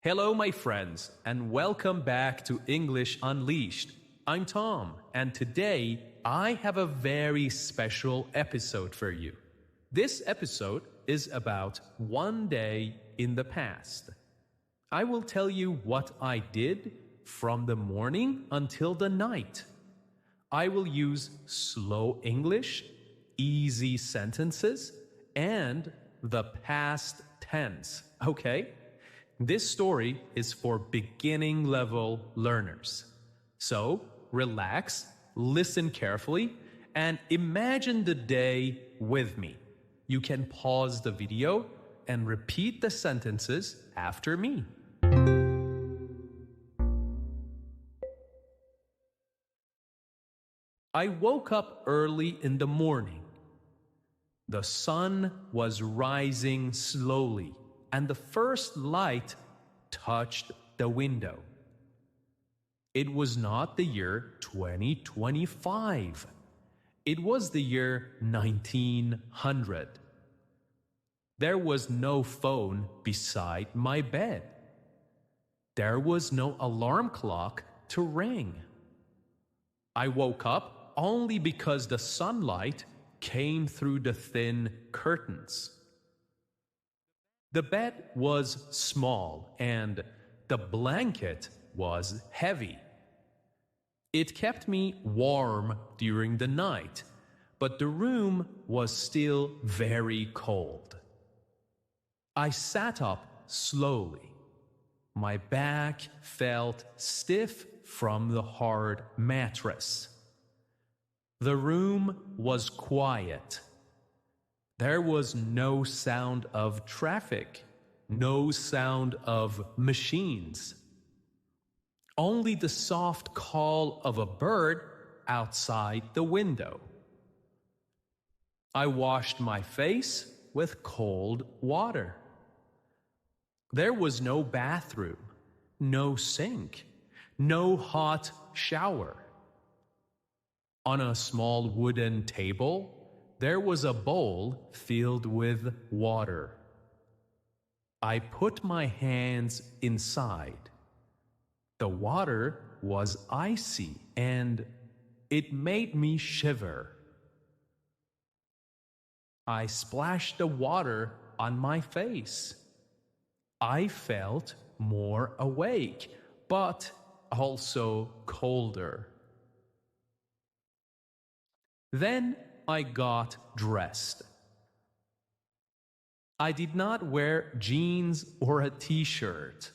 Hello, my friends, and welcome back to English Unleashed. I'm Tom, and today I have a very special episode for you. This episode is about one day in the past. I will tell you what I did from the morning until the night. I will use slow English, easy sentences, and the past tense, okay? This story is for beginning level learners. So, relax, listen carefully, and imagine the day with me. You can pause the video and repeat the sentences after me. I woke up early in the morning. The sun was rising slowly, and the first light touched the window. It was not the year 2025. It was the year 1900. There was no phone beside my bed. There was no alarm clock to ring. I woke up only because the sunlight came through the thin curtains. The bed was small and the blanket was heavy. It kept me warm during the night, but the room was still very cold. I sat up slowly. My back felt stiff from the hard mattress. The room was quiet. There was no sound of traffic, no sound of machines. Only the soft call of a bird outside the window. I washed my face with cold water. There was no bathroom, no sink, no hot shower. On a small wooden table, there was a bowl filled with water. I put my hands inside. The water was icy and it made me shiver. I splashed the water on my face. I felt more awake, but also colder. Then I got dressed. I did not wear jeans or a t-shirt.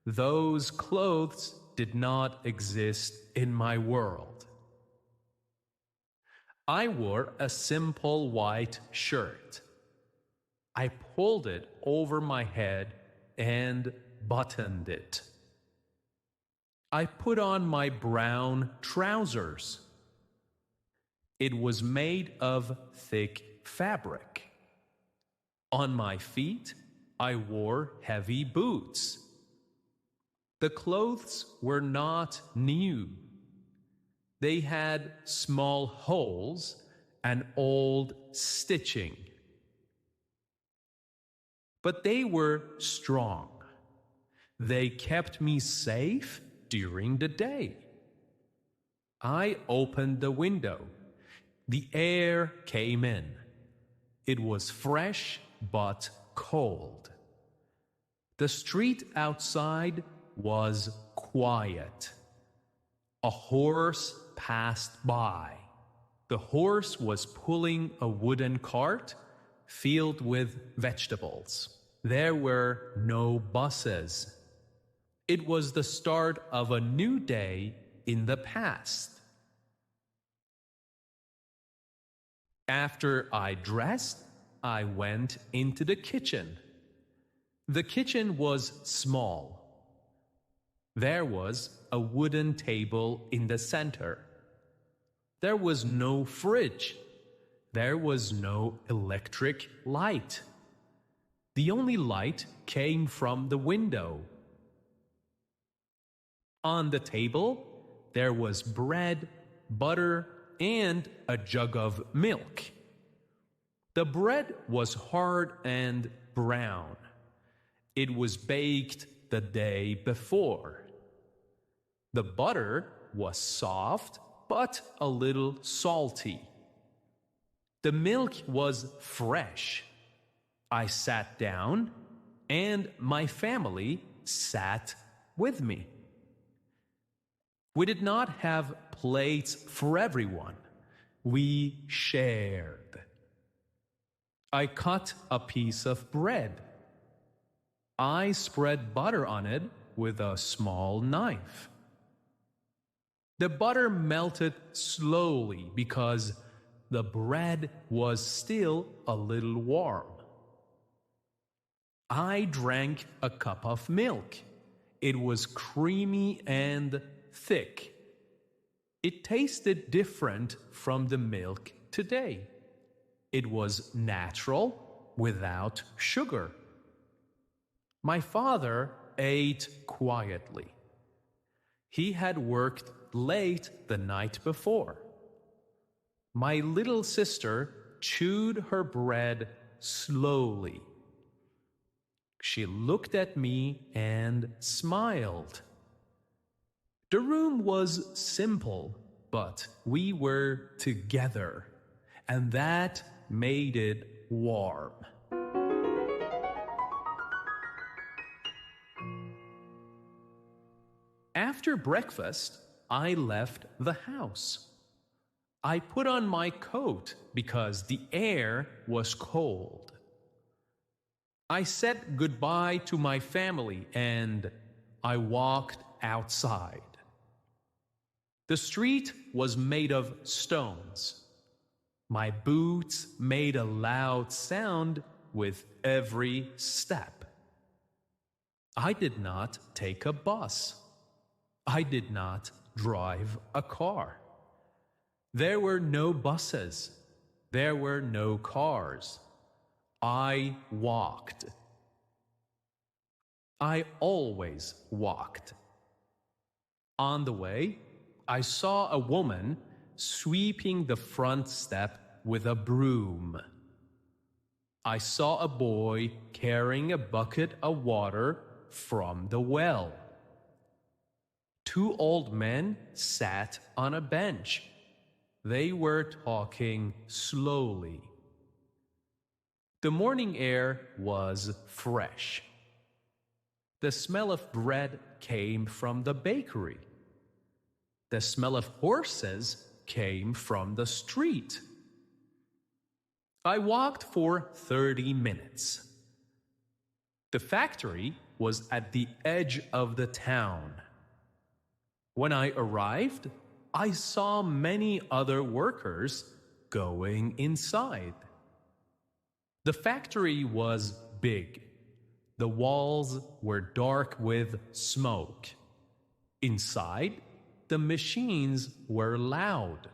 Those clothes did not exist in my world. I wore a simple white shirt. I pulled it over my head and buttoned it. I put on my brown trousers. It was made of thick fabric. On my feet, I wore heavy boots. The clothes were not new. They had small holes and old stitching. But they were strong. They kept me safe during the day. I opened the window. The air came in. It was fresh but cold. The street outside was quiet. A horse passed by. The horse was pulling a wooden cart filled with vegetables. There were no buses. It was the start of a new day in the past. After I dressed, I went into the kitchen. The kitchen was small. There was a wooden table in the center. There was no fridge. There was no electric light. The only light came from the window. On the table, there was bread, butter, and a jug of milk. The bread was hard and brown. It was baked the day before. The butter was soft but a little salty. The milk was fresh. I sat down, and my family sat with me. We did not have plates for everyone. We shared. I cut a piece of bread. I spread butter on it with a small knife. The butter melted slowly because the bread was still a little warm. I drank a cup of milk. It was creamy and thick. It tasted different from the milk today. It was natural, without sugar. My father ate quietly. He had worked late the night before. My little sister chewed her bread slowly. She looked at me and smiled. The room was simple, but we were together, and that made it warm. After breakfast, I left the house. I put on my coat because the air was cold. I said goodbye to my family and I walked outside. The street was made of stones. My boots made a loud sound with every step. I did not take a bus. I did not drive a car. There were no buses. There were no cars. I walked. I always walked. On the way, I saw a woman sweeping the front step with a broom. I saw a boy carrying a bucket of water from the well. Two old men sat on a bench. They were talking slowly. The morning air was fresh. The smell of bread came from the bakery. The smell of horses came from the street. I walked for 30 minutes. The factory was at the edge of the town. When I arrived, I saw many other workers going inside. The factory was big. The walls were dark with smoke. Inside, the machines were loud.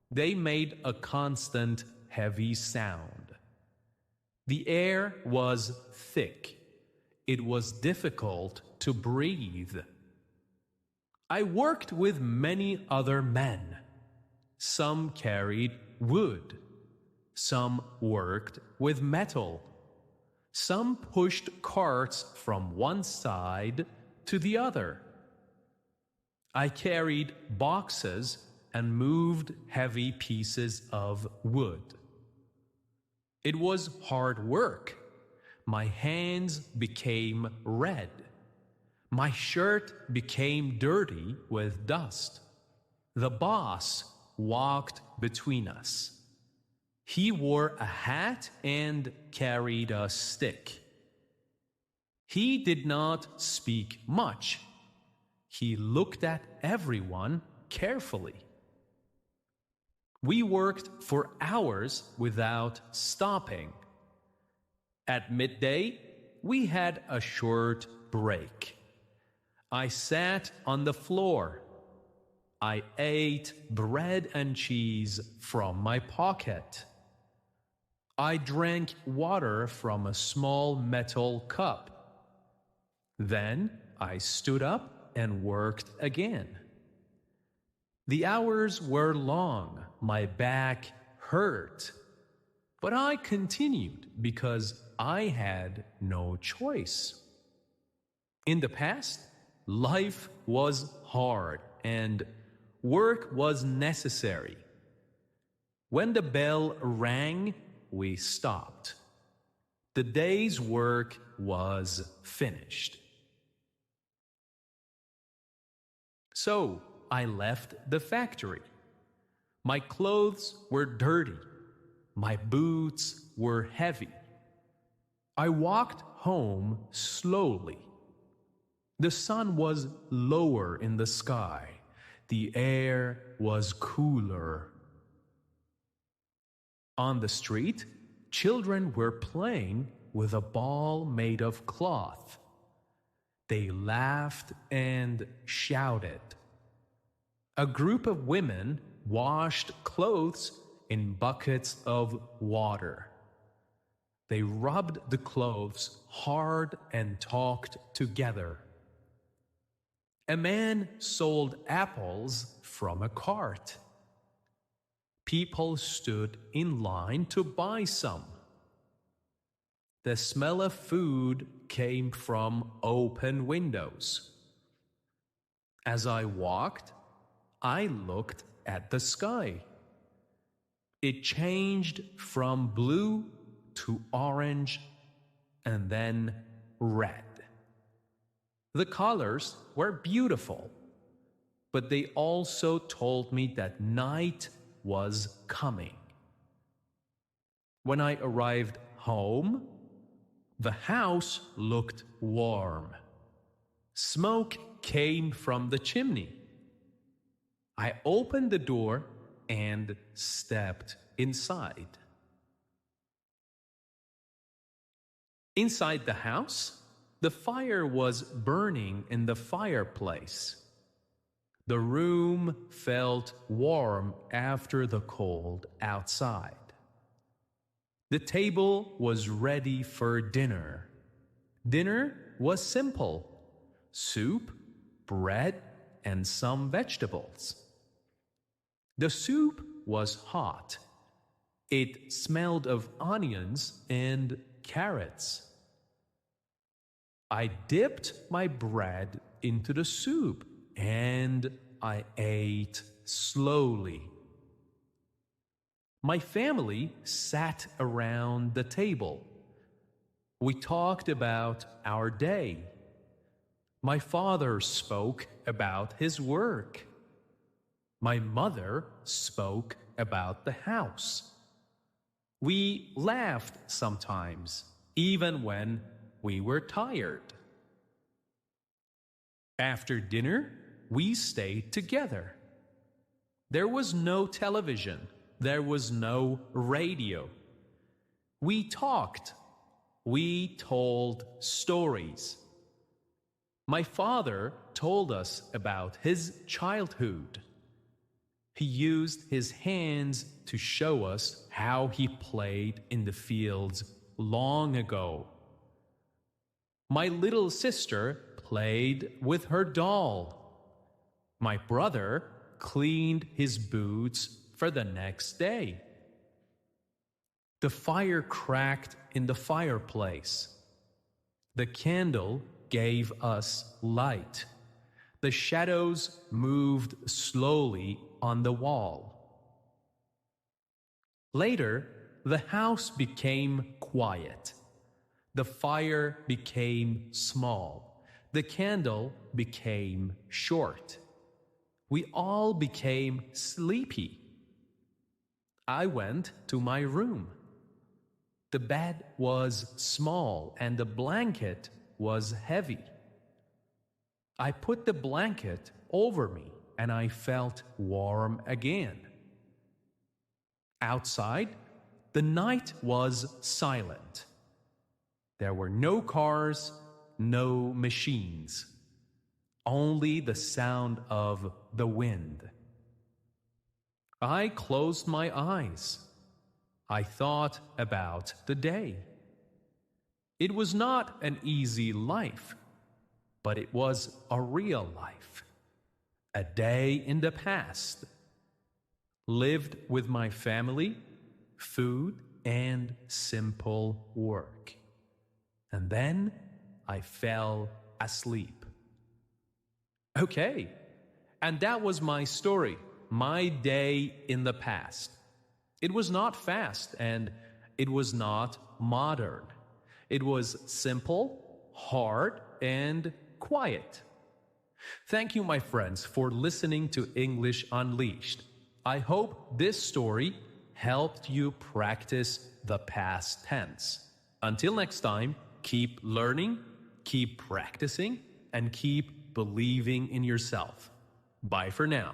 They made a constant, heavy sound. The air was thick. It was difficult to breathe. I worked with many other men. Some carried wood. Some worked with metal. Some pushed carts from one side to the other. I carried boxes and moved heavy pieces of wood. It was hard work. My hands became red. My shirt became dirty with dust. The boss walked between us. He wore a hat and carried a stick. He did not speak much. He looked at everyone carefully. We worked for hours without stopping. At midday, we had a short break. I sat on the floor. I ate bread and cheese from my pocket. I drank water from a small metal cup. Then I stood up and worked again. The hours were long. My back hurt. But I continued because I had no choice. In the past, life was hard and work was necessary. When the bell rang, we stopped. The day's work was finished. So I left the factory. My clothes were dirty. My boots were heavy. I walked home slowly. The sun was lower in the sky. The air was cooler. On the street, children were playing with a ball made of cloth. They laughed and shouted. A group of women washed clothes in buckets of water. They rubbed the clothes hard and talked together. A man sold apples from a cart. People stood in line to buy some. The smell of food came from open windows. As I walked, I looked at the sky. It changed from blue to orange and then red. The colors were beautiful, but they also told me that night was coming. When I arrived home, the house looked warm. Smoke came from the chimney. I opened the door and stepped inside. Inside the house, the fire was burning in the fireplace. The room felt warm after the cold outside. The table was ready for dinner. Dinner was simple: soup, bread, and some vegetables. The soup was hot. It smelled of onions and carrots. I dipped my bread into the soup and I ate slowly. My family sat around the table. We talked about our day. My father spoke about his work. My mother spoke about the house. We laughed sometimes, even when we were tired. After dinner, we stayed together. There was no television. There was no radio. We talked. We told stories. My father told us about his childhood. He used his hands to show us how he played in the fields long ago. My little sister played with her doll. My brother cleaned his boots for the next day. The fire cracked in the fireplace. The candle gave us light. The shadows moved slowly on the wall. Later, the house became quiet. The fire became small. The candle became short. We all became sleepy. I went to my room. The bed was small and the blanket was heavy. I put the blanket over me and I felt warm again. Outside, the night was silent. There were no cars, no machines, only the sound of the wind. I closed my eyes. I thought about the day. It was not an easy life, but it was a real life. A day in the past. Lived with my family, food, and simple work. And then I fell asleep. Okay, and that was my story, my day in the past. It was not fast and it was not modern. It was simple, hard, and quiet. Thank you, my friends, for listening to English Unleashed. I hope this story helped you practice the past tense. Until next time, keep learning, keep practicing, and keep believing in yourself. Bye for now.